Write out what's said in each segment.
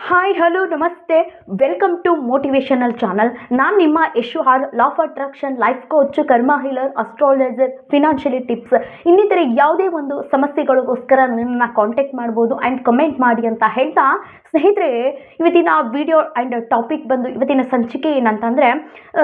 Hi hello ನಮಸ್ತೆ, welcome to motivational channel. ನಾನು ನಿಮ್ಮ Yashu R, law of attraction, life coach, karma healer, astrologer, financially tips. ಇನ್ನಿತರ ಯಾವುದೇ ಒಂದು ಸಮಸ್ಯೆಗಳಿಗೋಸ್ಕರ ನನ್ನನ್ನು ಕಾಂಟ್ಯಾಕ್ಟ್ ಮಾಡ್ಬೋದು ಆ್ಯಂಡ್ ಕಮೆಂಟ್ ಮಾಡಿ ಅಂತ ಹೇಳ್ತಾ, ಸ್ನೇಹಿತರೆ ಇವತ್ತಿನ ವಿಡಿಯೋ ಆ್ಯಂಡ್ ಟಾಪಿಕ್ ಬಂದು ಇವತ್ತಿನ ಸಂಚಿಕೆ ಏನಂತಂದರೆ,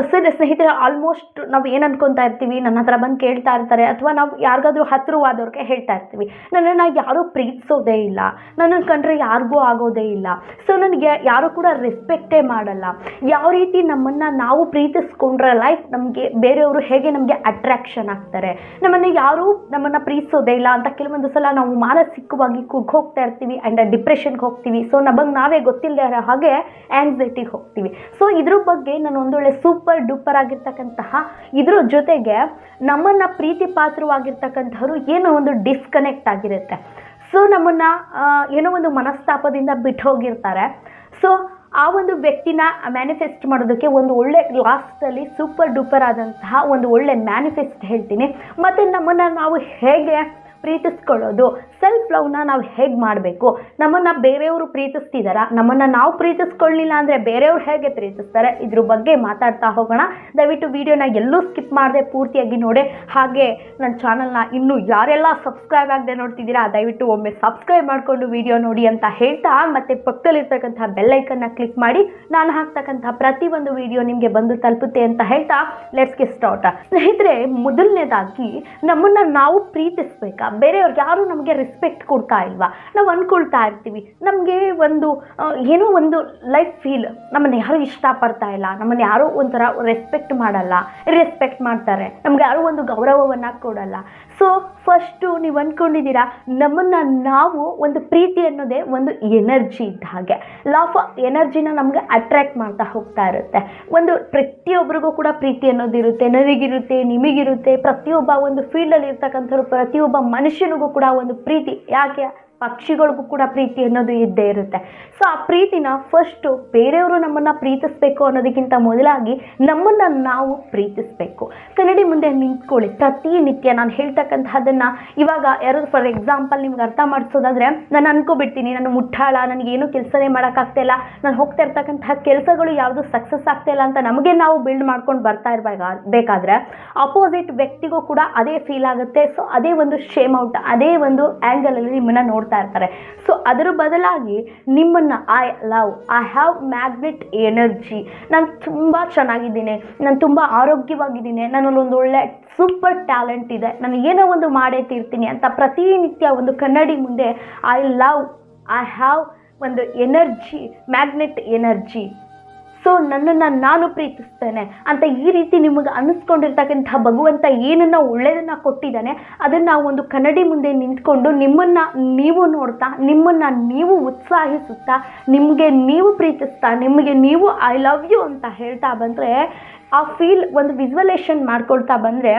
ಸ್ನೇಹಿತರೆ ಆಲ್ಮೋಸ್ಟ್ ನಾವು ಏನು ಅನ್ಕೊತಾ ಇರ್ತೀವಿ, ನನ್ನ ಹತ್ರ ಬಂದು ಕೇಳ್ತಾ ಇರ್ತಾರೆ ಅಥವಾ ನಾವು ಯಾರಿಗಾದ್ರೂ ಹತ್ತಿರವಾದವ್ರಿಗೆ ಹೇಳ್ತಾ ಇರ್ತೀವಿ, ನನ್ನನ್ನು ಯಾರೂ ಪ್ರೀತಿಸೋದೇ ಇಲ್ಲ, ನನ್ನನ್ನು ಕಂಡ್ರೆ ಯಾರಿಗೂ ಆಗೋದೇ ಇಲ್ಲ, ಸೊ ನನಗೆ ಯಾರು ಕೂಡ ರೆಸ್ಪೆಕ್ಟೇ ಮಾಡಲ್ಲ. ಯಾವ ರೀತಿ ನಮ್ಮನ್ನು ನಾವು ಪ್ರೀತಿಸ್ಕೊಂಡ್ರೆ ಲೈಫ್ ನಮಗೆ ಬೇರೆಯವರು ಹೇಗೆ ನಮಗೆ ಅಟ್ರಾಕ್ಷನ್ ಆಗ್ತಾರೆ, ನಮ್ಮನ್ನು ಪ್ರೀತಿಸೋದೇ ಇಲ್ಲ ಅಂತ ಕೆಲವೊಂದು ಸಲ ನಾವು ಮಾನಸಿಕವಾಗಿ ಹೋಗ್ತಾ ಇರ್ತೀವಿ ಆ್ಯಂಡ್ ಡಿಪ್ರೆಷನ್ಗೆ ಹೋಗ್ತೀವಿ. ಸೊ ನಮಗೆ ನಾವೇ ಗೊತ್ತಿಲ್ಲದೆ ಇರೋ ಹಾಗೆ ಆ್ಯಂಗ್ಸೈಟಿಗೆ ಹೋಗ್ತೀವಿ. ಸೊ ಇದ್ರ ಬಗ್ಗೆ ನಾನು ಒಂದೊಳ್ಳೆ ಸೂಪರ್ ಡೂಪರ್ ಆಗಿರ್ತಕ್ಕಂತಹ ಇದ್ರ ಜೊತೆಗೆ ನಮ್ಮನ್ನು ಪ್ರೀತಿ ಪಾತ್ರವಾಗಿರ್ತಕ್ಕಂಥವ್ರು ಏನೋ ಒಂದು ಡಿಸ್ಕನೆಕ್ಟ್ ಆಗಿರುತ್ತೆ. ಸೊ ನಮ್ಮನ್ನು ಏನೋ ಒಂದು ಮನಸ್ತಾಪದಿಂದ ಬಿಟ್ಟು ಹೋಗಿರ್ತಾರೆ. ಸೊ ಆ ಒಂದು ವ್ಯಕ್ತಿನ ಮ್ಯಾನಿಫೆಸ್ಟ್ ಮಾಡೋದಕ್ಕೆ ಒಂದು ಒಳ್ಳೆ ಲಾಸ್ಟಲ್ಲಿ ಸೂಪರ್ ಡೂಪರ್ ಆದಂತಹ ಒಂದು ಒಳ್ಳೆ ಮ್ಯಾನಿಫೆಸ್ಟ್ ಹೇಳ್ತೀನಿ. ಮತ್ತು ನಮ್ಮನ್ನು ನಾವು ಹೇಗೆ ಪ್ರೀತಿಸ್ಕೊಳ್ಳೋದು, ಸೆಲ್ಫ್ ಲವ್ನ ನಾವು ಹೇಗೆ ಮಾಡಬೇಕು, ನಮ್ಮನ್ನು ಬೇರೆಯವರು ಪ್ರೀತಿಸ್ತಿದಾರ, ನಮ್ಮನ್ನು ನಾವು ಪ್ರೀತಿಸ್ಕೊಳ್ಳಿಲ್ಲ ಅಂದರೆ ಬೇರೆಯವ್ರು ಹೇಗೆ ಪ್ರೀತಿಸ್ತಾರೆ, ಇದ್ರ ಬಗ್ಗೆ ಮಾತಾಡ್ತಾ ಹೋಗೋಣ. ದಯವಿಟ್ಟು ವಿಡಿಯೋನ ಎಲ್ಲೂ ಸ್ಕಿಪ್ ಮಾಡದೆ ಪೂರ್ತಿಯಾಗಿ ನೋಡಿ. ಹಾಗೆ ನನ್ನ ಚಾನಲ್ನ ಇನ್ನೂ ಯಾರೆಲ್ಲ ಸಬ್ಸ್ಕ್ರೈಬ್ ಆಗದೆ ನೋಡ್ತಿದ್ದೀರಾ ದಯವಿಟ್ಟು ಒಮ್ಮೆ ಸಬ್ಸ್ಕ್ರೈಬ್ ಮಾಡಿಕೊಂಡು ವಿಡಿಯೋ ನೋಡಿ ಅಂತ ಹೇಳ್ತಾ, ಮತ್ತು ಪಕ್ಕದಲ್ಲಿರ್ತಕ್ಕಂಥ ಬೆಲ್ಲೈಕನ್ನ ಕ್ಲಿಕ್ ಮಾಡಿ ನಾನು ಹಾಕ್ತಕ್ಕಂಥ ಪ್ರತಿಯೊಂದು ವಿಡಿಯೋ ನಿಮಗೆ ಬಂದು ತಲುಪುತ್ತೆ ಅಂತ ಹೇಳ್ತಾ ಲೆಟ್ಸ್ ಗೆಟ್ ಸ್ಟಾರ್ಟ್. ಸ್ನೇಹಿತರೆ, ಮೊದಲನೇದಾಗಿ ನಮ್ಮನ್ನು ನಾವು ಪ್ರೀತಿಸ್ಬೇಕಾ, ಬೇರೆಯವ್ರಿಗೆ ಯಾರು ನಮಗೆ ರೆಸ್ಪೆಕ್ಟ್ ಕೊಡ್ತಾ ಇಲ್ವಾ, ನಾವು ಅಂದ್ಕೊಳ್ತಾ ಇರ್ತೀವಿ ನಮಗೆ ಒಂದು ಏನೋ ಒಂದು ಲೈಫ್ ಫೀಲ್, ನಮ್ಮನ್ನು ಯಾರೂ ಇಷ್ಟಪಡ್ತಾ ಇಲ್ಲ, ನಮ್ಮನ್ನು ಯಾರೋ ಒಂಥರ ರೆಸ್ಪೆಕ್ಟ್ ಮಾಡಲ್ಲ, ರೆಸ್ಪೆಕ್ಟ್ ಮಾಡ್ತಾರೆ, ನಮ್ಗೆ ಯಾರೂ ಒಂದು ಗೌರವವನ್ನು ಕೊಡಲ್ಲ. ಸೊ ಫಸ್ಟು ನೀವು ಅಂದ್ಕೊಂಡಿದ್ದೀರಾ, ನಮ್ಮನ್ನು ನಾವು ಒಂದು ಪ್ರೀತಿ ಅನ್ನೋದೇ ಒಂದು ಎನರ್ಜಿ ಇದ್ದ ಹಾಗೆ, ಲಾ ಆಫ್ ಎನರ್ಜಿನ ನಮಗೆ ಅಟ್ರ್ಯಾಕ್ಟ್ ಮಾಡ್ತಾ ಹೋಗ್ತಾ ಇರುತ್ತೆ. ಒಂದು ಪ್ರತಿಯೊಬ್ಬರಿಗೂ ಕೂಡ ಪ್ರೀತಿ ಅನ್ನೋದಿರುತ್ತೆ, ನನಗಿರುತ್ತೆ, ನಿಮಗಿರುತ್ತೆ, ಪ್ರತಿಯೊಬ್ಬ ಒಂದು ಫೀಲ್ಡಲ್ಲಿ ಇರ್ತಕ್ಕಂಥವ್ರು ಪ್ರತಿಯೊಬ್ಬ ಮನುಷ್ಯನಿಗೂ ಕೂಡ ಒಂದು ಪ್ರೀತಿ, ಯಾಕೆ ಪಕ್ಷಿಗಳಿಗೂ ಕೂಡ ಪ್ರೀತಿ ಅನ್ನೋದು ಇದ್ದೇ ಇರುತ್ತೆ. ಸೊ ಆ ಪ್ರೀತಿನ ಫಸ್ಟು ಬೇರೆಯವರು ನಮ್ಮನ್ನು ಪ್ರೀತಿಸ್ಬೇಕು ಅನ್ನೋದಕ್ಕಿಂತ ಮೊದಲಾಗಿ ನಮ್ಮನ್ನು ನಾವು ಪ್ರೀತಿಸಬೇಕು. ಕನ್ನಡಿ ಮುಂದೆ ನಿಂತ್ಕೊಳ್ಳಿ, ಪ್ರತಿನಿತ್ಯ ನಾನು ಹೇಳ್ತಕ್ಕಂಥದ್ದನ್ನು ಇವಾಗ ಯಾರು ಫಾರ್ ಎಕ್ಸಾಂಪಲ್ ನಿಮ್ಗೆ ಅರ್ಥ ಮಾಡಿಸೋದಾದರೆ, ನಾನು ಅನ್ಕೋಬಿಡ್ತೀನಿ ನಾನು ಮುಟ್ಟಾಳ, ನನಗೇನು ಕೆಲಸನೇ ಮಾಡೋಕ್ಕಾಗ್ತಾಯಿಲ್ಲ, ನಾನು ಹೋಗ್ತಾ ಇರ್ತಕ್ಕಂಥ ಕೆಲಸಗಳು ಯಾವುದು ಸಕ್ಸಸ್ ಆಗ್ತಾಯಿಲ್ಲ ಅಂತ ನಮಗೆ ನಾವು ಬಿಲ್ಡ್ ಮಾಡ್ಕೊಂಡು ಬರ್ತಾ ಬೇಕಾದ್ರೆ ಅಪೋಸಿಟ್ ವ್ಯಕ್ತಿಗೂ ಕೂಡ ಅದೇ ಫೀಲ್ ಆಗುತ್ತೆ. ಸೊ ಅದೇ ಒಂದು ಶೇಮ್ ಔಟ್, ಅದೇ ಒಂದು ಆ್ಯಂಗಲಲ್ಲಿ ನಿಮ್ಮನ್ನು ನೋಡ್ತಾ ಇರ್ತಾರೆ. ಸೊ ಅದರ ಬದಲಾಗಿ ನಿಮ್ಮನ್ನು I love, I have magnet energy, ನಾನು ತುಂಬ ಚೆನ್ನಾಗಿದ್ದೀನಿ, ನಾನು ತುಂಬ ಆರೋಗ್ಯವಾಗಿದ್ದೀನಿ, ನನ್ನಲ್ಲಿ ಒಂದು ಒಳ್ಳೆ ಸೂಪರ್ ಟ್ಯಾಲೆಂಟ್ ಇದೆ, ನಾನು ಏನೋ ಒಂದು ಮಾಡೇ ತೀರ್ತೀನಿ ಅಂತ ಪ್ರತಿನಿತ್ಯ ಒಂದು ಕನ್ನಡಿ ಮುಂದೆ ಐ ಲವ್, ಐ ಹ್ಯಾವ್ ಒಂದು ಎನರ್ಜಿ, ಮ್ಯಾಗ್ನೆಟ್ ಎನರ್ಜಿ, ಸೊ ನನ್ನನ್ನು ನಾನು ಪ್ರೀತಿಸ್ತೇನೆ ಅಂತ ಈ ರೀತಿ ನಿಮಗೆ ಅನ್ನಿಸ್ಕೊಂಡಿರ್ತಕ್ಕಂಥ ಭಗವಂತ ಏನನ್ನ ಒಳ್ಳೆಯದನ್ನು ಕೊಟ್ಟಿದ್ದಾನೆ ಅದನ್ನು ಒಂದು ಕನ್ನಡಿ ಮುಂದೆ ನಿಂತ್ಕೊಂಡು ನಿಮ್ಮನ್ನು ನೀವು ನೋಡ್ತಾ, ನಿಮ್ಮನ್ನು ನೀವು ಉತ್ಸಾಹಿಸುತ್ತಾ, ನಿಮಗೆ ನೀವು ಪ್ರೀತಿಸ್ತಾ, ನಿಮಗೆ ನೀವು ಐ ಲವ್ ಯು ಅಂತ ಹೇಳ್ತಾ ಬಂದರೆ, ಆ ಫೀಲ್ ಒಂದು ವಿಜುವಲೇಷನ್ ಮಾಡ್ಕೊಳ್ತಾ ಬಂದರೆ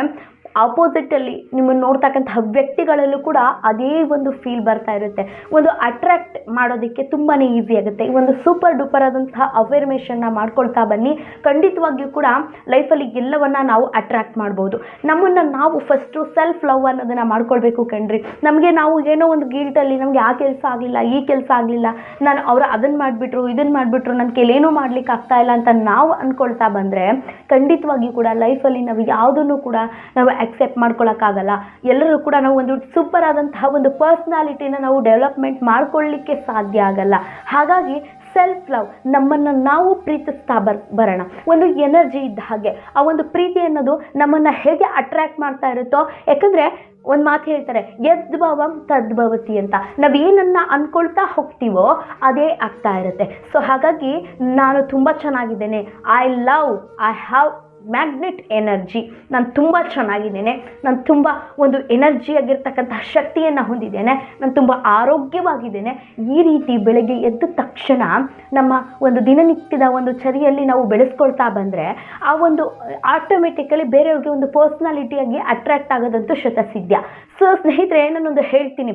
ಆಪೋಸಿಟಲ್ಲಿ ನಿಮ್ಮನ್ನು ನೋಡ್ತಕ್ಕಂತಹ ವ್ಯಕ್ತಿಗಳಲ್ಲೂ ಕೂಡ ಅದೇ ಒಂದು ಫೀಲ್ ಬರ್ತಾ ಇರುತ್ತೆ. ಒಂದು ಅಟ್ರ್ಯಾಕ್ಟ್ ಮಾಡೋದಕ್ಕೆ ತುಂಬಾ ಈಸಿ ಆಗುತ್ತೆ. ಈ ಒಂದು ಸೂಪರ್ ಡೂಪರ್ ಆದಂತಹ ಅವೇರ್ಮೇಷನ್ನ ಮಾಡ್ಕೊಳ್ತಾ ಬನ್ನಿ, ಖಂಡಿತವಾಗಿಯೂ ಕೂಡ ಲೈಫಲ್ಲಿ ಎಲ್ಲವನ್ನು ನಾವು ಅಟ್ರ್ಯಾಕ್ಟ್ ಮಾಡ್ಬೋದು. ನಮ್ಮನ್ನು ನಾವು ಫಸ್ಟು ಸೆಲ್ಫ್ ಲವ್ ಅನ್ನೋದನ್ನು ಮಾಡ್ಕೊಳ್ಬೇಕು ಕಣ್ರಿ. ನಮಗೆ ನಾವು ಏನೋ ಒಂದು ಗಿಲ್ಟಲ್ಲಿ ನಮಗೆ ಆ ಕೆಲಸ ಆಗಲಿಲ್ಲ, ಈ ಕೆಲಸ ಆಗಲಿಲ್ಲ, ನಾನು ಅವರು ಅದನ್ನು ಮಾಡಿಬಿಟ್ರು, ಇದನ್ನು ಮಾಡಿಬಿಟ್ರು, ನನ್ನ ಕೈಲೇನೂ ಮಾಡ್ಲಿಕ್ಕೆ ಆಗ್ತಾ ಇಲ್ಲ ಅಂತ ನಾವು ಅಂದ್ಕೊಳ್ತಾ ಬಂದರೆ ಖಂಡಿತವಾಗಿಯೂ ಕೂಡ ಲೈಫಲ್ಲಿ ನಾವು ಯಾವುದನ್ನು ಕೂಡ ನಾವು ಅಕ್ಸೆಪ್ಟ್ ಮಾಡ್ಕೊಳ್ಳೋಕ್ಕಾಗಲ್ಲ. ಎಲ್ಲರೂ ಕೂಡ ನಾವು ಒಂದು ಸೂಪರ್ ಆದಂತಹ ಒಂದು ಪರ್ಸ್ನಾಲಿಟಿನ ನಾವು ಡೆವಲಪ್ಮೆಂಟ್ ಮಾಡ್ಕೊಳ್ಳಿಕ್ಕೆ ಸಾಧ್ಯ ಆಗಲ್ಲ. ಹಾಗಾಗಿ ಸೆಲ್ಫ್ ಲವ್, ನಮ್ಮನ್ನು ನಾವು ಪ್ರೀತಿಸ್ತಾ ಬರೋಣ. ಒಂದು ಎನರ್ಜಿ ಇದ್ದ ಹಾಗೆ ಆ ಒಂದು ಪ್ರೀತಿ ಅನ್ನೋದು ನಮ್ಮನ್ನು ಹೇಗೆ ಅಟ್ರ್ಯಾಕ್ಟ್ ಮಾಡ್ತಾ ಇರುತ್ತೋ, ಯಾಕಂದರೆ ಒಂದು ಮಾತು ಹೇಳ್ತಾರೆ, ಯದ್ಭವಂ ತದ್ಭವತಿ ಅಂತ, ನಾವೇನನ್ನು ಅಂದ್ಕೊಳ್ತಾ ಹೋಗ್ತೀವೋ ಅದೇ ಆಗ್ತಾ ಇರುತ್ತೆ. ಸೊ ಹಾಗಾಗಿ ನಾನು ತುಂಬ ಚೆನ್ನಾಗಿದ್ದೇನೆ, I love, I have magnet energy, ನಾನು ತುಂಬ ಚೆನ್ನಾಗಿದ್ದೇನೆ, ನಾನು ತುಂಬ ಒಂದು ಎನರ್ಜಿಯಾಗಿರ್ತಕ್ಕಂಥ ಶಕ್ತಿಯನ್ನು ಹೊಂದಿದ್ದೇನೆ, ನಾನು ತುಂಬ ಆರೋಗ್ಯವಾಗಿದ್ದೇನೆ. ಈ ರೀತಿ ಬೆಳಗ್ಗೆ ಎದ್ದ ತಕ್ಷಣ ನಮ್ಮ ಒಂದು ದಿನನಿತ್ಯದ ಒಂದು ಚರಿಯಲ್ಲಿ ನಾವು ಬೆಳೆಸ್ಕೊಳ್ತಾ ಬಂದರೆ ಆ ಒಂದು ಆಟೋಮೆಟಿಕಲಿ ಬೇರೆಯವ್ರಿಗೆ ಒಂದು ಪರ್ಸ್ನಾಲಿಟಿಯಾಗಿ ಅಟ್ರ್ಯಾಕ್ಟ್ ಆಗೋದಂತೂ ಶತಸಿದ್ಧ. ಸೊ ಸ್ನೇಹಿತರೆ, ನಾನೊಂದು ಹೇಳ್ತೀನಿ,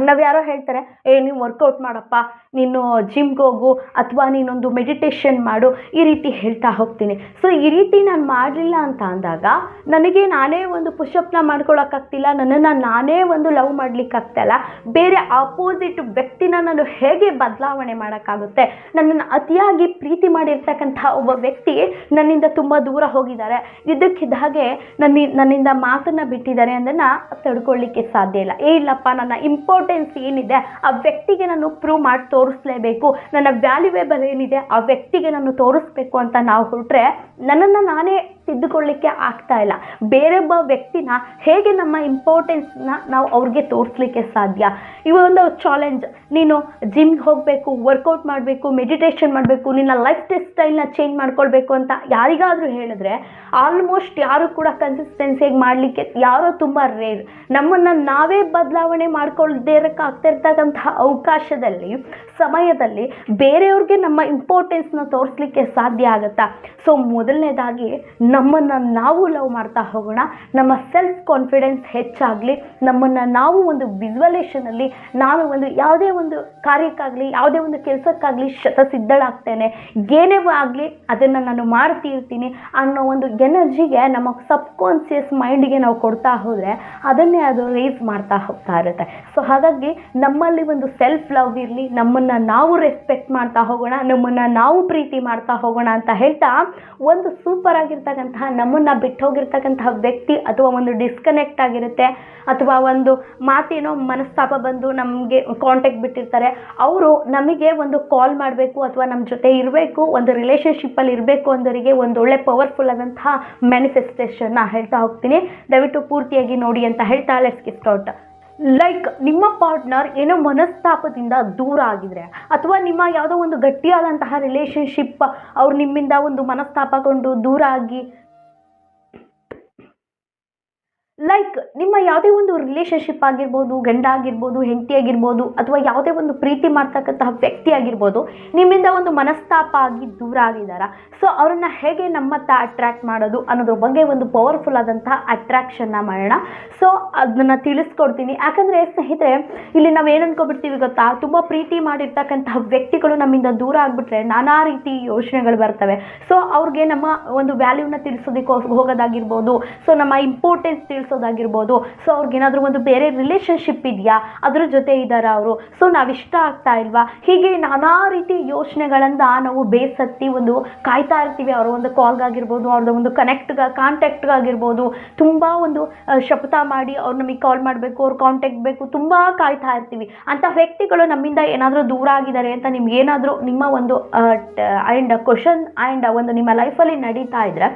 ನಾವು ಯಾರೋ ಹೇಳ್ತಾರೆ, ನೀವು ವರ್ಕೌಟ್ ಮಾಡಪ್ಪ, ನೀನು ಜಿಮ್ಗೆ ಹೋಗು, ಅಥವಾ ನೀನೊಂದು ಮೆಡಿಟೇಷನ್ ಮಾಡು, ಈ ರೀತಿ ಹೇಳ್ತಾ ಹೋಗ್ತೀನಿ. ಸೊ ಈ ರೀತಿ ನಾನು ಮಾಡಲಿಲ್ಲ ಅಂತ ಅಂದಾಗ ನನಗೆ ನಾನೇ ಒಂದು ಪುಷಪ್ನ ಮಾಡ್ಕೊಳಕ್ಕಾಗ್ತಿಲ್ಲ, ನನ್ನನ್ನು ನಾನೇ ಒಂದು ಲವ್ ಮಾಡ್ಲಿಕ್ಕಾಗ್ತಾಯಿಲ್ಲ. ಬೇರೆ ಆಪೋಸಿಟ್ ವ್ಯಕ್ತಿನ ನಾನು ಹೇಗೆ ಬದಲಾವಣೆ ಮಾಡೋಕ್ಕಾಗುತ್ತೆ? ನನ್ನನ್ನು ಅತಿಯಾಗಿ ಪ್ರೀತಿ ಮಾಡಿರ್ತಕ್ಕಂಥ ಒಬ್ಬ ವ್ಯಕ್ತಿ ನನ್ನಿಂದ ತುಂಬ ದೂರ ಹೋಗಿದ್ದಾರೆ, ಇದ್ದಕ್ಕಿದ್ದ ಹಾಗೆ ನನ್ನಿಂದ ಮಾತನ್ನು ಬಿಟ್ಟಿದ್ದಾರೆ ಅನ್ನೋದನ್ನು ತಡ್ಕೊಳ್ಳಿಕ್ಕೆ ಸಾಧ್ಯ ಇಲ್ಲ. ಇಲ್ಲಪ್ಪ, ನನ್ನ ಇಂಪಾರ್ಟೆನ್ಸ್ ಏನಿದೆ ಆ ವ್ಯಕ್ತಿಗೆ ನಾನು ಪ್ರೂವ್ ಮಾಡಿ ತೋರಿಸ್ಲೇಬೇಕು, ನನ್ನ ವ್ಯಾಲ್ಯೂಯೇಬಲ್ ಏನಿದೆ ಆ ವ್ಯಕ್ತಿಗೆ ನಾನು ತೋರಿಸ್ಬೇಕು ಅಂತ ನಾವು ಹೊರಟ್ರೆ ನನ್ನನ್ನು ನಾನೇ ತಿದ್ದುಕೊಳ್ಳಿಕ್ಕೆ ಆಗ್ತಾ ಇಲ್ಲ. ಬೇರೊಬ್ಬ ವ್ಯಕ್ತಿನ ಹೇಗೆ ನಮ್ಮ ಇಂಪಾರ್ಟೆನ್ಸ್ನ ನಾವು ಅವ್ರಿಗೆ ತೋರಿಸ್ಲಿಕ್ಕೆ ಸಾಧ್ಯ? ಇವೊಂದು ಚಾಲೆಂಜ್. ನೀನು ಜಿಮ್ಗೆ ಹೋಗಬೇಕು, ವರ್ಕೌಟ್ ಮಾಡಬೇಕು, ಮೆಡಿಟೇಷನ್ ಮಾಡಬೇಕು, ನಿನ್ನ ಲೈಫ್ ಸ್ಟೈಲ್ನ ಚೇಂಜ್ ಮಾಡ್ಕೊಳ್ಬೇಕು ಅಂತ ಯಾರಿಗಾದರೂ ಹೇಳಿದ್ರೆ ಆಲ್ಮೋಸ್ಟ್ ಯಾರು ಕೂಡ ಕನ್ಸಿಸ್ಟೆನ್ಸಿಯಾಗಿ ಮಾಡಲಿಕ್ಕೆ ಯಾರೋ ತುಂಬ ರೇರ್. ನಮ್ಮನ್ನು ನಾವೇ ಬದಲಾವಣೆ ಮಾಡ್ಕೊಳ್ದೇ ಆಗ್ತಿರ್ತಕ್ಕಂಥ ಅವಕಾಶದಲ್ಲಿ, ಸಮಯದಲ್ಲಿ ಬೇರೆಯವ್ರಿಗೆ ನಮ್ಮ ಇಂಪಾರ್ಟೆನ್ಸ್ನ ತೋರಿಸ್ಲಿಕ್ಕೆ ಸಾಧ್ಯ ಆಗುತ್ತಾ? ಸೊ ಮೊದಲನೇದಾಗಿ ನಮ್ಮನ್ನು ನಾವು ಲವ್ ಮಾಡ್ತಾ ಹೋಗೋಣ, ನಮ್ಮ ಸೆಲ್ಫ್ ಕಾನ್ಫಿಡೆನ್ಸ್ ಹೆಚ್ಚಾಗಲಿ, ನಮ್ಮನ್ನು ನಾವು ಒಂದು ವಿಜುವಲೇಷನಲ್ಲಿ ನಾನು ಒಂದು ಯಾವುದೇ ಒಂದು ಕಾರ್ಯಕ್ಕಾಗಲಿ ಯಾವುದೇ ಒಂದು ಕೆಲಸಕ್ಕಾಗಲಿ ಶತಸಿದ್ಧಳಾಗ್ತೇನೆ, ಏನೇ ಆಗಲಿ ಅದನ್ನು ನಾನು ಮಾಡ್ತಿರ್ತೀನಿ ಅನ್ನೋ ಒಂದು ಎನರ್ಜಿಗೆ ನಮ್ಮ ಸಬ್ಕಾನ್ಷಿಯಸ್ ಮೈಂಡಿಗೆ ನಾವು ಕೊಡ್ತಾ ಹೋದರೆ ಅದನ್ನೇ ಅದು ರೇಸ್ ಮಾಡ್ತಾ ಹೋಗ್ತಾ ಇರುತ್ತೆ. ಸೊ ಹಾಗಾಗಿ ನಮ್ಮಲ್ಲಿ ಒಂದು ಸೆಲ್ಫ್ ಲವ್ ಇರಲಿ, ನಮ್ಮನ್ನು ನಾವು ರೆಸ್ಪೆಕ್ಟ್ ಮಾಡ್ತಾ ಹೋಗೋಣ, ನಮ್ಮನ್ನು ನಾವು ಪ್ರೀತಿ ಮಾಡ್ತಾ ಹೋಗೋಣ ಅಂತ ಹೇಳ್ತಾ ಒಂದು ಸೂಪರ್ ಆಗಿರ್ತಕ್ಕಂತಹ ನಮ್ಮನ್ನು ಬಿಟ್ಟು ಹೋಗಿರ್ತಕ್ಕಂತಹ ವ್ಯಕ್ತಿ ಅಥವಾ ಒಂದು ಡಿಸ್ಕನೆಕ್ಟ್ ಆಗಿರುತ್ತೆ ಅಥವಾ ಒಂದು ಮಾತೇನೋ ಮನಸ್ತಾಪ ಬಂದು ನಮಗೆ ಕಾಂಟ್ಯಾಕ್ಟ್ ಬಿಟ್ಟಿರ್ತಾರೆ, ಅವರು ನಮಗೆ ಒಂದು ಕಾಲ್ ಮಾಡಬೇಕು ಅಥವಾ ನಮ್ಮ ಜೊತೆ ಇರಬೇಕು, ಒಂದು ರಿಲೇಷನ್ಶಿಪ್ಪಲ್ಲಿ ಇರಬೇಕು ಅಂದವರಿಗೆ ಒಂದು ಒಳ್ಳೆ ಪವರ್ಫುಲ್ ಆದಂತಹ ಮ್ಯಾನಿಫೆಸ್ಟೇಷನ್ನ ಹೇಳ್ತಾ ಹೋಗ್ತೀನಿ. ದಯವಿಟ್ಟು ಪೂರ್ತಿಯಾಗಿ ನೋಡಿ ಅಂತ ಹೇಳ್ತಾ ಲೆಟ್ಸ್ ಗೆಟ್ ಸ್ಟಾರ್ಟ್. ಲೈಕ್ ನಿಮ್ಮ ಪಾರ್ಟ್ನರ್ ಏನೋ ಮನಸ್ತಾಪದಿಂದ ದೂರ ಆಗಿದ್ರೆ ಅಥವಾ ನಿಮ್ಮ ಯಾವುದೋ ಒಂದು ಗಟ್ಟಿಯಾದಂತಹ ರಿಲೇಷನ್ಶಿಪ್ ಅವ್ರು ನಿಮ್ಮಿಂದ ಒಂದು ಮನಸ್ತಾಪಗೊಂಡು ದೂರ ಆಗಿ, ಲೈಕ್ ನಿಮ್ಮ ಯಾವುದೇ ಒಂದು ರಿಲೇಷನ್ಶಿಪ್ ಆಗಿರ್ಬೋದು, ಗಂಡ ಆಗಿರ್ಬೋದು, ಹೆಂಡತಿ ಆಗಿರ್ಬೋದು, ಅಥವಾ ಯಾವುದೇ ಒಂದು ಪ್ರೀತಿ ಮಾಡ್ತಕ್ಕಂತಹ ವ್ಯಕ್ತಿ ಆಗಿರ್ಬೋದು, ನಿಮ್ಮಿಂದ ಒಂದು ಮನಸ್ತಾಪ ಆಗಿ ದೂರ ಆಗಿದ್ದಾರೆ. ಸೊ ಅವ್ರನ್ನ ಹೇಗೆ ನಮ್ಮತ್ತ ಅಟ್ರ್ಯಾಕ್ಟ್ ಮಾಡೋದು ಅನ್ನೋದ್ರ ಬಗ್ಗೆ ಒಂದು ಪವರ್ಫುಲ್ ಆದಂತಹ ಅಟ್ರಾಕ್ಷನ್ನ ಮಾಡೋಣ. ಸೊ ಅದನ್ನು ತಿಳಿಸ್ಕೊಡ್ತೀನಿ. ಯಾಕಂದರೆ ಸ್ನೇಹಿತರೆ, ಇಲ್ಲಿ ನಾವು ಏನು ಅನ್ಕೊಬಿಡ್ತೀವಿ ಗೊತ್ತಾ, ತುಂಬ ಪ್ರೀತಿ ಮಾಡಿರ್ತಕ್ಕಂತಹ ವ್ಯಕ್ತಿಗಳು ನಮ್ಮಿಂದ ದೂರ ಆಗಿಬಿಟ್ರೆ ನಾನಾ ರೀತಿ ಯೋಚನೆಗಳು ಬರ್ತವೆ. ಸೊ ಅವ್ರಿಗೆ ನಮ್ಮ ಒಂದು ವ್ಯಾಲ್ಯೂನ ತಿಳಿಸೋದಕ್ಕೆ ಹೋಗೋದಾಗಿರ್ಬೋದು, ಸೊ ನಮ್ಮ ಇಂಪಾರ್ಟೆನ್ಸ್ ತಿಳಿಸೋದಾಗಿರ್ಬೋದು, ಸೊ ಅವ್ರಿಗೇನಾದರೂ ಒಂದು ಬೇರೆ ರಿಲೇಷನ್ಶಿಪ್ ಇದೆಯಾ, ಅದ್ರ ಜೊತೆ ಇದ್ದಾರಾ ಅವರು, ಸೊ ನಾವಿಷ್ಟ ಆಗ್ತಾ ಇಲ್ವಾ, ಹೀಗೆ ನಾನಾ ರೀತಿ ಯೋಚನೆಗಳಿಂದ ನಾವು ಬೇಸತ್ತಿ ಒಂದು ಕಾಯ್ತಾ ಇರ್ತೀವಿ. ಅವರ ಒಂದು ಕಾಲ್ಗಾಗಿರ್ಬೋದು, ಅವ್ರದ್ದು ಒಂದು ಕಾಂಟ್ಯಾಕ್ಟ್ಗಾಗಿರ್ಬೋದು, ತುಂಬ ಒಂದು ಶಪಥ ಮಾಡಿ ಅವ್ರು ನಮಗೆ ಕಾಲ್ ಮಾಡಬೇಕು, ಅವ್ರು ಕಾಂಟ್ಯಾಕ್ಟ್ ಬೇಕು, ತುಂಬ ಕಾಯ್ತಾ ಇರ್ತೀವಿ. ಅಂಥ ವ್ಯಕ್ತಿಗಳು ನಮ್ಮಿಂದ ಏನಾದರೂ ದೂರ ಆಗಿದ್ದಾರೆ ಅಂತ ನಿಮ್ಗೇನಾದರೂ ನಿಮ್ಮ ಒಂದು ಆ್ಯಂಡ್ ಕ್ವಶನ್ ಆ್ಯಂಡ್ ಒಂದು ನಿಮ್ಮ ಲೈಫಲ್ಲಿ ನಡೀತಾ ಇದ್ರೆ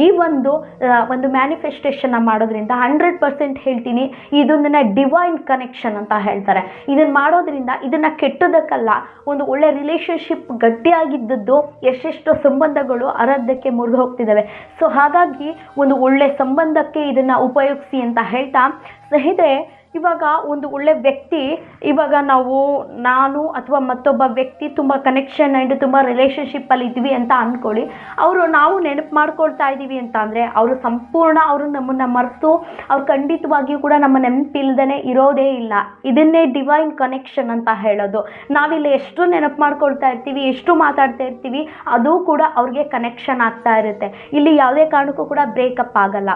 ಈ ಒಂದು ಮ್ಯಾನಿಫೆಸ್ಟೇಷನ್ನ ಮಾಡೋದ್ರಿಂದ 100% ಹೇಳ್ತೀನಿ, ಇದೊಂದನ್ನ ಡಿವೈನ್ ಕನೆಕ್ಷನ್ ಅಂತ ಹೇಳ್ತಾರೆ. ಇದನ್ನು ಮಾಡೋದ್ರಿಂದ ಇದನ್ನು ಕೆಟ್ಟದಕ್ಕಲ್ಲ, ಒಂದು ಒಳ್ಳೆ ರಿಲೇಷನ್ಶಿಪ್ ಗಟ್ಟಿಯಾಗಿದ್ದದ್ದು ಎಷ್ಟೆಷ್ಟು ಸಂಬಂಧಗಳು ಅರ್ಧಕ್ಕೆ ಮುರಿದು ಹೋಗ್ತಿದ್ದಾವೆ. ಸೊ ಹಾಗಾಗಿ ಒಂದು ಒಳ್ಳೆ ಸಂಬಂಧಕ್ಕೆ ಇದನ್ನು ಉಪಯೋಗಿಸಿ ಅಂತ ಹೇಳ್ತಾ, ಸ್ನೇಹಿತರೆ, ಇವಾಗ ಒಂದು ಒಳ್ಳೆ ವ್ಯಕ್ತಿ, ಇವಾಗ ನಾನು ಅಥವಾ ಮತ್ತೊಬ್ಬ ವ್ಯಕ್ತಿ ತುಂಬ ಕನೆಕ್ಷನ್ ಆ್ಯಂಡ್ ತುಂಬ ರಿಲೇಷನ್ಶಿಪ್ಪಲ್ಲಿ ಇದ್ವಿ ಅಂತ ಅಂದ್ಕೊಳ್ಳಿ. ನಾವು ನೆನಪು ಮಾಡ್ಕೊಳ್ತಾ ಇದ್ದೀವಿ ಅಂತ ಅಂದರೆ ಅವರು ಸಂಪೂರ್ಣ ಅವರು ನಮ್ಮನ್ನು ಮರೆತು ಅವ್ರು ಖಂಡಿತವಾಗಿಯೂ ಕೂಡ ನಮ್ಮ ನೆನಪಿಲ್ದೇ ಇರೋದೇ ಇಲ್ಲ. ಇದನ್ನೇ ಡಿವೈನ್ ಕನೆಕ್ಷನ್ ಅಂತ ಹೇಳೋದು. ನಾವಿಲ್ಲಿ ಎಷ್ಟು ನೆನಪು ಮಾಡ್ಕೊಳ್ತಾ ಇರ್ತೀವಿ, ಎಷ್ಟು ಮಾತಾಡ್ತಾ ಇರ್ತೀವಿ, ಅದು ಕೂಡ ಅವ್ರಿಗೆ ಕನೆಕ್ಷನ್ ಆಗ್ತಾ ಇರುತ್ತೆ. ಇಲ್ಲಿ ಯಾವುದೇ ಕಾರಣಕ್ಕೂ ಕೂಡ ಬ್ರೇಕಪ್ ಆಗಲ್ಲ.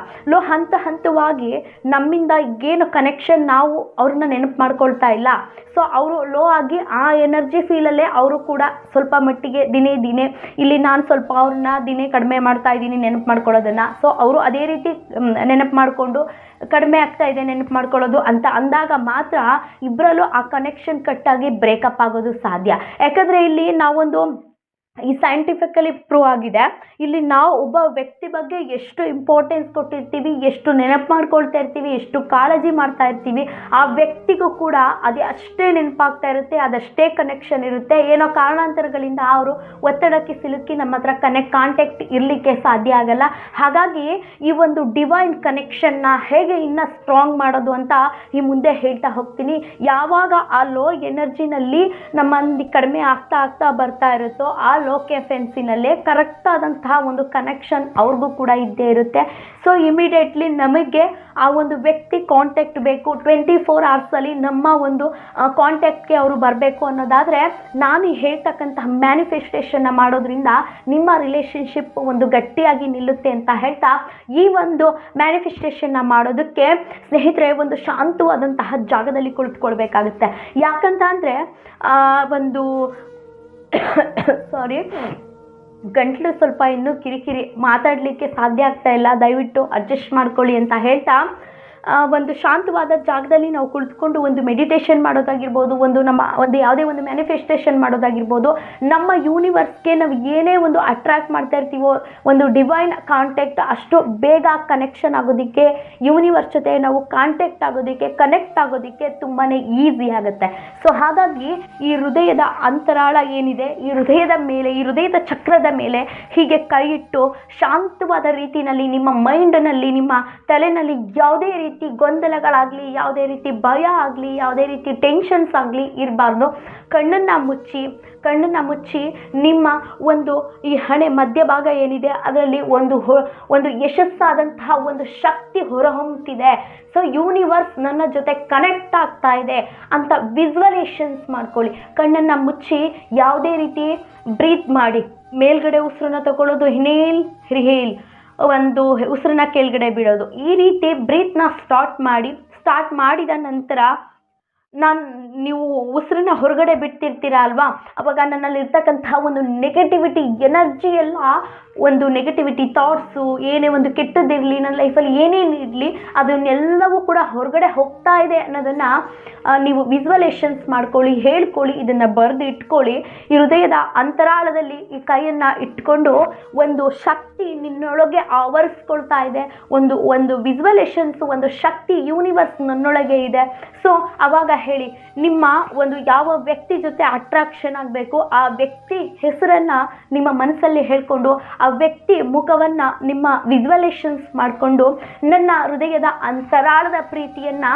ಹಂತವಾಗಿ ನಮ್ಮಿಂದ ಏನು ಕನೆಕ್ಷನ್ ನಾವು ಅವ್ರನ್ನ ನೆನಪು ಮಾಡ್ಕೊಳ್ತಾ ಇಲ್ಲ, ಸೊ ಅವರು ಲೋ ಆಗಿ ಆ ಎನರ್ಜಿ ಫೀಲಲ್ಲೇ ಅವರು ಕೂಡ ಸ್ವಲ್ಪ ಮಟ್ಟಿಗೆ ದಿನೇ ಇಲ್ಲಿ ನಾನು ಸ್ವಲ್ಪ ಅವ್ರನ್ನ ದಿನೇ ಕಡಿಮೆ ಮಾಡ್ತಾ ಇದ್ದೀನಿ ನೆನಪು ಮಾಡ್ಕೊಳ್ಳೋದನ್ನು. ಸೊ ಅವರು ಅದೇ ರೀತಿ ನೆನಪು ಮಾಡಿಕೊಂಡು ಕಡಿಮೆ ಆಗ್ತಾ ಇದೆ ನೆನಪು ಮಾಡ್ಕೊಳ್ಳೋದು ಅಂತ ಅಂದಾಗ ಮಾತ್ರ ಇಬ್ಬರಲ್ಲೂ ಆ ಕನೆಕ್ಷನ್ ಕಟ್ಟಾಗಿ ಬ್ರೇಕಪ್ ಆಗೋದು ಸಾಧ್ಯ. ಯಾಕಂದರೆ ಇಲ್ಲಿ ನಾವೊಂದು ಈ ಸೈಂಟಿಫಿಕಲಿ ಪ್ರೂವ್ ಆಗಿದೆ, ಇಲ್ಲಿ ನಾವು ಒಬ್ಬ ವ್ಯಕ್ತಿ ಬಗ್ಗೆ ಎಷ್ಟು ಇಂಪಾರ್ಟೆನ್ಸ್ ಕೊಟ್ಟಿರ್ತೀವಿ, ಎಷ್ಟು ನೆನಪು ಮಾಡ್ಕೊಳ್ತಾ ಇರ್ತೀವಿ, ಎಷ್ಟು ಕಾಳಜಿ ಮಾಡ್ತಾ ಇರ್ತೀವಿ, ಆ ವ್ಯಕ್ತಿಗೂ ಕೂಡ ಅಷ್ಟೇ ನೆನಪಾಗ್ತಾ ಇರುತ್ತೆ, ಅದಷ್ಟೇ ಕನೆಕ್ಷನ್ ಇರುತ್ತೆ. ಏನೋ ಕಾರಣಾಂತರಗಳಿಂದ ಅವರು ಒತ್ತಡಕ್ಕೆ ಸಿಲುಕಿ ನಮ್ಮ ಹತ್ರ ಕಾಂಟ್ಯಾಕ್ಟ್ ಇರಲಿಕ್ಕೆ ಸಾಧ್ಯ ಆಗಲ್ಲ. ಹಾಗಾಗಿ ಈ ಒಂದು ಡಿವೈನ್ ಕನೆಕ್ಷನ್ನ ಹೇಗೆ ಇನ್ನೂ ಸ್ಟ್ರಾಂಗ್ ಮಾಡೋದು ಅಂತ ಈ ಮುಂದೆ ಹೇಳ್ತಾ ಹೋಗ್ತೀನಿ. ಯಾವಾಗ ಆ ಲೋ ಎನರ್ಜಿನಲ್ಲಿ ನಮ್ಮಲ್ಲಿ ಕಡಿಮೆ ಆಗ್ತಾ ಬರ್ತಾ ಇರುತ್ತೋ ಆ ಲೋಕೆ ಫೆನ್ಸಿನಲ್ಲೇ ಕರೆಕ್ಟ್ ಆದಂತಹ ಒಂದು ಕನೆಕ್ಷನ್ ಅವ್ರಿಗೂ ಕೂಡ ಇದ್ದೇ ಇರುತ್ತೆ. ಸೊ ಇಮಿಡಿಯೇಟ್ಲಿ ನಮಗೆ ಆ ಒಂದು ವ್ಯಕ್ತಿ ಕಾಂಟ್ಯಾಕ್ಟ್ ಬೇಕು, 24 ಅವರ್ಸಲ್ಲಿ ನಮ್ಮ ಒಂದು ಕಾಂಟ್ಯಾಕ್ಟ್ಗೆ ಅವರು ಬರಬೇಕು ಅನ್ನೋದಾದರೆ ನಾನು ಹೇಳ್ತಕ್ಕಂತಹ ಮ್ಯಾನಿಫೆಸ್ಟೇಷನ್ನ ಮಾಡೋದ್ರಿಂದ ನಿಮ್ಮ ರಿಲೇಷನ್ಶಿಪ್ ಒಂದು ಗಟ್ಟಿಯಾಗಿ ನಿಲ್ಲುತ್ತೆ ಅಂತ ಹೇಳ್ತಾ, ಈ ಒಂದು ಮ್ಯಾನಿಫೆಸ್ಟೇಷನ್ನ ಮಾಡೋದಕ್ಕೆ ಸ್ನೇಹಿತರೆ ಒಂದು ಶಾಂತವಾದಂತಹ ಜಾಗದಲ್ಲಿ ಕುಳಿತುಕೊಳ್ಬೇಕಾಗುತ್ತೆ. ಯಾಕಂತ ಅಂದರೆ ಒಂದು ಸಾರಿ, ಗಂಟ್ಲು ಸ್ವಲ್ಪ ಇನ್ನೂ ಕಿರಿಕಿರಿ, ಮಾತಾಡಲಿಕ್ಕೆ ಸಾಧ್ಯ ಆಗ್ತಾ ಇಲ್ಲ, ದಯವಿಟ್ಟು ಅಡ್ಜಸ್ಟ್ ಮಾಡ್ಕೊಳ್ಳಿ ಅಂತ ಹೇಳ್ತಾ, ಒಂದು ಶಾಂತವಾದ ಜಾಗದಲ್ಲಿ ನಾವು ಕುಳಿತುಕೊಂಡು ಒಂದು ಮೆಡಿಟೇಷನ್ ಮಾಡೋದಾಗಿರ್ಬೋದು, ಒಂದು ಯಾವುದೇ ಒಂದು ಮ್ಯಾನಿಫೆಸ್ಟೇಷನ್ ಮಾಡೋದಾಗಿರ್ಬೋದು, ನಮ್ಮ ಯೂನಿವರ್ಸ್ಗೆ ನಾವು ಏನೇ ಒಂದು ಅಟ್ರ್ಯಾಕ್ಟ್ ಮಾಡ್ತಾ ಇರ್ತೀವೋ, ಒಂದು ಡಿವೈನ್ ಕಾಂಟ್ಯಾಕ್ಟ್ ಅಷ್ಟು ಬೇಗ ಕನೆಕ್ಷನ್ ಆಗೋದಕ್ಕೆ, ಯೂನಿವರ್ಸ್ ಜೊತೆ ನಾವು ಕಾಂಟ್ಯಾಕ್ಟ್ ಆಗೋದಕ್ಕೆ, ಕನೆಕ್ಟ್ ಆಗೋದಕ್ಕೆ ತುಂಬಾ ಈಸಿ ಆಗುತ್ತೆ. ಸೊ ಹಾಗಾಗಿ ಈ ಹೃದಯದ ಅಂತರಾಳ ಏನಿದೆ, ಈ ಹೃದಯದ ಮೇಲೆ, ಈ ಹೃದಯದ ಚಕ್ರದ ಮೇಲೆ ಹೀಗೆ ಕೈ ಇಟ್ಟು ಶಾಂತವಾದ ರೀತಿಯಲ್ಲಿ ನಿಮ್ಮ ಮೈಂಡ್ನಲ್ಲಿ, ನಿಮ್ಮ ತಲೆಯಲ್ಲಿ ಯಾವುದೇ ರೀತಿ ಗೊಂದಲಗಳಾಗಲಿ, ಯಾವುದೇ ರೀತಿ ಭಯ ಆಗಲಿ, ಯಾವುದೇ ರೀತಿ ಟೆನ್ಷನ್ಸ್ ಆಗಲಿ ಇರಬಾರ್ದು. ಕಣ್ಣನ್ನು ಮುಚ್ಚಿ ನಿಮ್ಮ ಒಂದು ಈ ಹಣೆ ಮಧ್ಯಭಾಗ ಏನಿದೆ ಅದರಲ್ಲಿ ಒಂದು ಯಶಸ್ಸಾದಂತಹ ಒಂದು ಶಕ್ತಿ ಹೊರಹೊಮ್ಮುತ್ತಿದೆ. ಸೊ ಯೂನಿವರ್ಸ್ ನನ್ನ ಜೊತೆ ಕನೆಕ್ಟ್ ಆಗ್ತಾ ಇದೆ ಅಂತ ವಿಜುವಲೇಷನ್ಸ್ ಮಾಡ್ಕೊಳ್ಳಿ. ಕಣ್ಣನ್ನು ಮುಚ್ಚಿ ಯಾವುದೇ ರೀತಿ ಬ್ರೀತ್ ಮಾಡಿ, ಮೇಲ್ಗಡೆ ಉಸಿರನ್ನ ತಗೊಳ್ಳೋದು, ಇನ್ಹೇಲ್ ರಿಹೇಲ್, ಒಂದು ಉಸಿರನ್ನ ಕೆಳಗಡೆ ಬಿಡೋದು, ಈ ರೀತಿ ಬ್ರೀತ್ನ ಸ್ಟಾರ್ಟ್ ಮಾಡಿದ ನಂತರ ನೀವು ಉಸಿರನ್ನ ಹೊರಗಡೆ ಬಿಡ್ತಿರ್ತೀರ ಅಲ್ವಾ, ಅವಾಗ ನನ್ನಲ್ಲಿರ್ತಕ್ಕಂತಹ ಒಂದು ನೆಗೆಟಿವಿಟಿ ಎನರ್ಜಿ ಎಲ್ಲ, ಒಂದು ನೆಗೆಟಿವಿಟಿ ಥಾಟ್ಸು, ಏನೇ ಒಂದು ಕೆಟ್ಟದ್ದಿರಲಿ, ನನ್ನ ಲೈಫಲ್ಲಿ ಏನೇನು ಇರಲಿ, ಅದನ್ನೆಲ್ಲವೂ ಕೂಡ ಹೊರಗಡೆ ಹೋಗ್ತಾ ಇದೆ ಅನ್ನೋದನ್ನು ನೀವು ವಿಜುವಲೇಷನ್ಸ್ ಮಾಡ್ಕೊಳ್ಳಿ, ಹೇಳ್ಕೊಳ್ಳಿ, ಇದನ್ನು ಬರೆದು ಇಟ್ಕೊಳ್ಳಿ. ಈ ಹೃದಯದ ಅಂತರಾಳದಲ್ಲಿ ಈ ಕೈಯನ್ನು ಇಟ್ಕೊಂಡು ಒಂದು ಶಕ್ತಿ ನಿನ್ನೊಳಗೆ ಆವರಿಸ್ಕೊಳ್ತಾ ಇದೆ, ಒಂದು ವಿಜುವಲೇಷನ್ಸ್, ಒಂದು ಶಕ್ತಿ ಯೂನಿವರ್ಸ್ ನನ್ನೊಳಗೆ ಇದೆ. ಸೊ ಆವಾಗ ಹೇಳಿ, ನಿಮ್ಮ ಒಂದು ಯಾವ ವ್ಯಕ್ತಿ ಜೊತೆ ಅಟ್ರಾಕ್ಷನ್ ಆಗಬೇಕು, ಆ ವ್ಯಕ್ತಿ ಹೆಸರನ್ನು ನಿಮ್ಮ ಮನಸ್ಸಲ್ಲಿ ಹೇಳ್ಕೊಂಡು, ಆ ವ್ಯಕ್ತಿ ಮುಖವನ್ನು ನಿಮ್ಮ ವಿಜುವಲೇಷನ್ಸ್ ಮಾಡಿಕೊಂಡು, ನನ್ನ ಹೃದಯದ ಅಂತರಾಳದ ಪ್ರೀತಿಯನ್ನು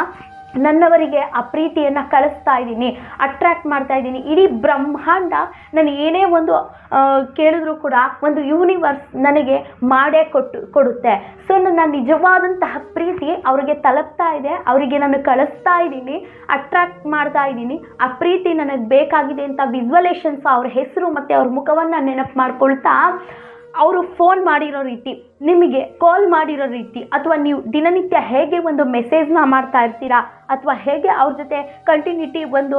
ನನ್ನವರಿಗೆ ಆ ಪ್ರೀತಿಯನ್ನು ಕಳಿಸ್ತಾ ಇದ್ದೀನಿ, ಅಟ್ರ್ಯಾಕ್ಟ್ ಮಾಡ್ತಾ ಇದ್ದೀನಿ. ಇಡೀ ಬ್ರಹ್ಮಾಂಡ ನಾನು ಏನೇ ಒಂದು ಕೇಳಿದ್ರೂ ಕೂಡ ಒಂದು ಯೂನಿವರ್ಸ್ ನನಗೆ ಮಾಡೇ ಕೊಡುತ್ತೆ. ಸೊ ನನ್ನ ನಿಜವಾದಂತಹ ಪ್ರೀತಿ ಅವರಿಗೆ ತಲುಪ್ತಾ ಇದೆ, ಅವರಿಗೆ ನಾನು ಕಳಿಸ್ತಾ ಇದ್ದೀನಿ, ಅಟ್ರ್ಯಾಕ್ಟ್ ಮಾಡ್ತಾ ಇದ್ದೀನಿ. ಆ ಪ್ರೀತಿ ನನಗೆ ಬೇಕಾಗಿದೆ ಅಂತ ವಿಜುವಲೇಷನ್ಸ್, ಅವ್ರ ಹೆಸರು ಮತ್ತು ಅವ್ರ ಮುಖವನ್ನು ನೆನಪು ಮಾಡ್ಕೊಳ್ತಾ, ಅವರು ಫೋನ್ ಮಾಡಿರೋ ರೀತಿ, ನಿಮಗೆ ಕಾಲ್ ಮಾಡಿರೋ ರೀತಿ, ಅಥವಾ ನೀವು ದಿನನಿತ್ಯ ಹೇಗೆ ಒಂದು ಮೆಸೇಜ್ನ ಮಾಡ್ತಾ ಇರ್ತೀರಾ, ಅಥವಾ ಹೇಗೆ ಅವ್ರ ಜೊತೆ ಕಂಟಿನ್ಯೂಟಿ ಒಂದು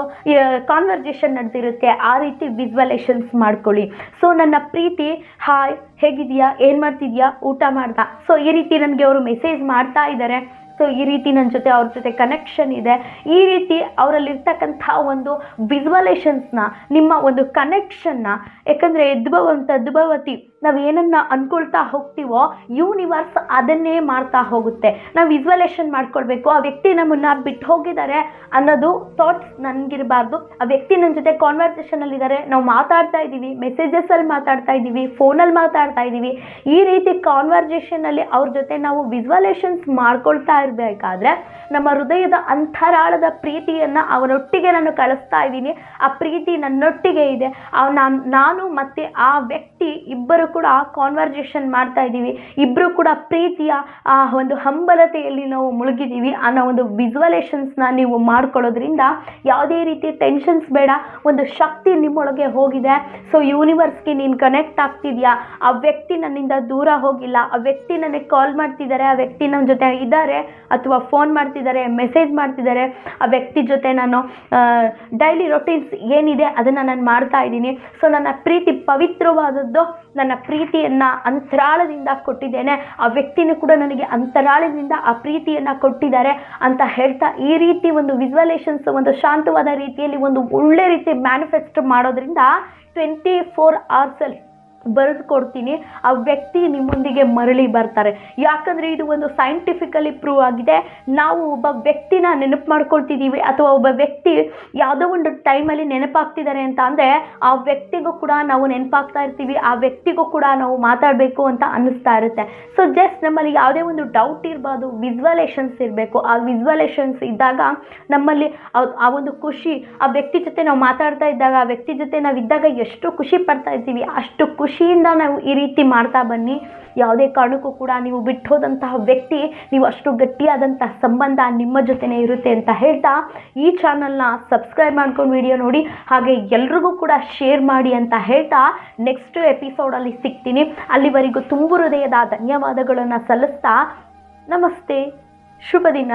ಕಾನ್ವರ್ಜೇಷನ್ ನಡೆದಿರುತ್ತೆ, ಆ ರೀತಿ ವಿಜುವಲೇಷನ್ಸ್ ಮಾಡ್ಕೊಳ್ಳಿ. ಸೊ ನನ್ನ ಪ್ರೀತಿ, ಹಾಯ್, ಹೇಗಿದೆಯಾ, ಏನು ಮಾಡ್ತಿದ್ಯಾ, ಊಟ ಮಾಡ್ದಾ, ಸೊ ಈ ರೀತಿ ನನಗೆ ಅವರು ಮೆಸೇಜ್ ಮಾಡ್ತಾ ಇದ್ದಾರೆ. ಸೊ ಈ ರೀತಿ ನನ್ನ ಜೊತೆ ಅವ್ರ ಜೊತೆ ಕನೆಕ್ಷನ್ ಇದೆ. ಈ ರೀತಿ ಅವರಲ್ಲಿರ್ತಕ್ಕಂಥ ಒಂದು ವಿಜುವಲೇಷನ್ಸ್ನ, ನಿಮ್ಮ ಒಂದು ಕನೆಕ್ಷನ್ನ, ಯಾಕಂದರೆ ತದ್ಭವತಿ, ನಾವು ಏನನ್ನ ಅಂದ್ಕೊಳ್ತಾ ಹೋಗ್ತೀವೋ ಯೂನಿವರ್ಸ್ ಅದನ್ನೇ ಮಾಡ್ತಾ ಹೋಗುತ್ತೆ. ನಾವು ವಿಜುವಲೇಷನ್ ಮಾಡ್ಕೊಳ್ಬೇಕು. ಆ ವ್ಯಕ್ತಿ ನಮ್ಮನ್ನು ಬಿಟ್ಟು ಹೋಗಿದ್ದಾರೆ ಅನ್ನೋದು ಥಾಟ್ಸ್ ನನಗಿರಬಾರ್ದು. ಆ ವ್ಯಕ್ತಿ ನನ್ನ ಜೊತೆ ಕಾನ್ವರ್ಸೇಷನಲ್ಲಿದ್ದಾರೆ, ನಾವು ಮಾತಾಡ್ತಾ ಇದ್ದೀವಿ, ಮೆಸೇಜಸಲ್ಲಿ ಮಾತಾಡ್ತಾ ಇದ್ದೀವಿ, ಫೋನಲ್ಲಿ ಮಾತಾಡ್ತಾ ಇದ್ದೀವಿ. ಈ ರೀತಿ ಕಾನ್ವರ್ಸೇಷನಲ್ಲಿ ಅವ್ರ ಜೊತೆ ನಾವು ವಿಜುವಲೇಷನ್ಸ್ ಮಾಡ್ಕೊಳ್ತಾ ಇರಬೇಕಾದ್ರೆ ನಮ್ಮ ಹೃದಯದ ಅಂತರಾಳದ ಪ್ರೀತಿಯನ್ನು ಅವನೊಟ್ಟಿಗೆ ನಾನು ಕಳಿಸ್ತಾ ಇದ್ದೀನಿ. ಆ ಪ್ರೀತಿ ನನ್ನೊಟ್ಟಿಗೆ ಇದೆ. ನಾನು ಮತ್ತು ಆ ವ್ಯಕ್ತಿ ಇಬ್ಬರು ಕೂಡ ಕಾನ್ವರ್ಸೇಷನ್ ಮಾಡ್ತಾ ಇದ್ದೀವಿ, ಇಬ್ಬರು ಕೂಡ ಪ್ರೀತಿಯ ಆ ಒಂದು ಹಂಬಲತೆಯಲ್ಲಿ ನಾವು ಮುಳುಗಿದ್ದೀವಿ ಅನ್ನೋ ಒಂದು ವಿಜುವಲೇಷನ್ಸ್ನ ನೀವು ಮಾಡ್ಕೊಳ್ಳೋದ್ರಿಂದ ಯಾವುದೇ ರೀತಿ ಟೆನ್ಷನ್ಸ್ ಬೇಡ. ಒಂದು ಶಕ್ತಿ ನಿಮ್ಮೊಳಗೆ ಹೋಗಿದೆ. ಸೊ ಯೂನಿವರ್ಸ್ಗೆ ನೀನು ಕನೆಕ್ಟ್ ಆಗ್ತಿದ್ಯಾ, ಆ ವ್ಯಕ್ತಿ ನನ್ನಿಂದ ದೂರ ಹೋಗಿಲ್ಲ, ಆ ವ್ಯಕ್ತಿ ನನಗೆ ಕಾಲ್ ಮಾಡ್ತಿದ್ದಾರೆ, ಆ ವ್ಯಕ್ತಿ ನನ್ನ ಜೊತೆ ಇದ್ದಾರೆ, ಅಥವಾ ಫೋನ್ ಮಾಡ್ತಿದ್ದಾರೆ, ಮೆಸೇಜ್ ಮಾಡ್ತಿದ್ದಾರೆ, ಆ ವ್ಯಕ್ತಿ ಜೊತೆ ನಾನು ಡೈಲಿ ರೊಟೀನ್ಸ್ ಏನಿದೆ ಅದನ್ನು ನಾನು ಮಾಡ್ತಾ ಇದ್ದೀನಿ. ಸೊ ನನ್ನ ಪ್ರೀತಿ ಪವಿತ್ರವಾದದ್ದು, ನನ್ನ ಪ್ರೀತಿಯನ್ನು ಅಂತರಾಳದಿಂದ ಕೊಟ್ಟಿದ್ದೇನೆ, ಆ ವ್ಯಕ್ತಿನೂ ಕೂಡ ನನಗೆ ಅಂತರಾಳದಿಂದ ಆ ಪ್ರೀತಿಯನ್ನು ಕೊಟ್ಟಿದ್ದಾರೆ ಅಂತ ಹೇಳ್ತಾ, ಈ ರೀತಿ ಒಂದು ವಿಜುವಲೇಷನ್ಸ್, ಒಂದು ಶಾಂತವಾದ ರೀತಿಯಲ್ಲಿ ಒಂದು ಒಳ್ಳೆ ರೀತಿ ಮ್ಯಾನಿಫೆಸ್ಟ್ ಮಾಡೋದ್ರಿಂದ 24 ಅವರ್ಸಲ್ಲಿ ಬರೆದು ಕೊಡ್ತೀನಿ, ಆ ವ್ಯಕ್ತಿ ನಿಮ್ಮೊಂದಿಗೆ ಮರಳಿ ಬರ್ತಾರೆ. ಯಾಕಂದರೆ ಇದು ಒಂದು ಸೈಂಟಿಫಿಕಲಿ ಪ್ರೂವ್ ಆಗಿದೆ. ನಾವು ಒಬ್ಬ ವ್ಯಕ್ತಿನ ನೆನಪು ಮಾಡ್ಕೊಳ್ತಿದ್ದೀವಿ ಅಥವಾ ಒಬ್ಬ ವ್ಯಕ್ತಿ ಯಾವುದೋ ಒಂದು ಟೈಮಲ್ಲಿ ನೆನಪಾಗ್ತಿದ್ದಾರೆ ಅಂತ ಅಂದರೆ ಆ ವ್ಯಕ್ತಿಗೂ ಕೂಡ ನಾವು ನೆನಪಾಗ್ತಾ ಇರ್ತೀವಿ, ಆ ವ್ಯಕ್ತಿಗೂ ಕೂಡ ನಾವು ಮಾತಾಡಬೇಕು ಅಂತ ಅನ್ನಿಸ್ತಾ ಇರುತ್ತೆ. ಸೊ ಜಸ್ಟ್ ನಮ್ಮಲ್ಲಿ ಯಾವುದೇ ಒಂದು ಡೌಟ್ ಇರಬಾರ್ದು, ವಿಜುವಲೇಷನ್ಸ್ ಇರಬೇಕು. ಆ ವಿಜುವಲೇಷನ್ಸ್ ಇದ್ದಾಗ ನಮ್ಮಲ್ಲಿ ಆ ಒಂದು ಖುಷಿ, ಆ ವ್ಯಕ್ತಿ ಜೊತೆ ನಾವು ಮಾತಾಡ್ತಾ ಇದ್ದಾಗ, ಆ ವ್ಯಕ್ತಿ ಜೊತೆ ನಾವು ಇದ್ದಾಗ ಎಷ್ಟು ಖುಷಿ ಪಡ್ತಾ ಇರ್ತೀವಿ, ಅಷ್ಟು ಖುಷಿಯಿಂದ ನಾವು ಈ ರೀತಿ ಮಾಡ್ತಾ ಬನ್ನಿ. ಯಾವುದೇ ಕಾರಣಕ್ಕೂ ಕೂಡ ನೀವು ಬಿಟ್ಟು ಹೋದಂತಹ ವ್ಯಕ್ತಿ, ನೀವು ಅಷ್ಟು ಗಟ್ಟಿಯಾದಂತಹ ಸಂಬಂಧ ನಿಮ್ಮ ಜೊತೆನೇ ಇರುತ್ತೆ ಅಂತ ಹೇಳ್ತಾ ಈ ಚಾನಲ್ನ ಸಬ್ಸ್ಕ್ರೈಬ್ ಮಾಡ್ಕೊಂಡು ವಿಡಿಯೋ ನೋಡಿ, ಹಾಗೆ ಎಲ್ರಿಗೂ ಕೂಡ ಶೇರ್ ಮಾಡಿ ಅಂತ ಹೇಳ್ತಾ ನೆಕ್ಸ್ಟ್ ಎಪಿಸೋಡಲ್ಲಿ ಸಿಗ್ತೀನಿ. ಅಲ್ಲಿವರೆಗೂ ತುಂಬು ಹೃದಯದ ಧನ್ಯವಾದಗಳನ್ನು ಸಲ್ಲಿಸ್ತಾ ನಮಸ್ತೆ, ಶುಭ ದಿನ.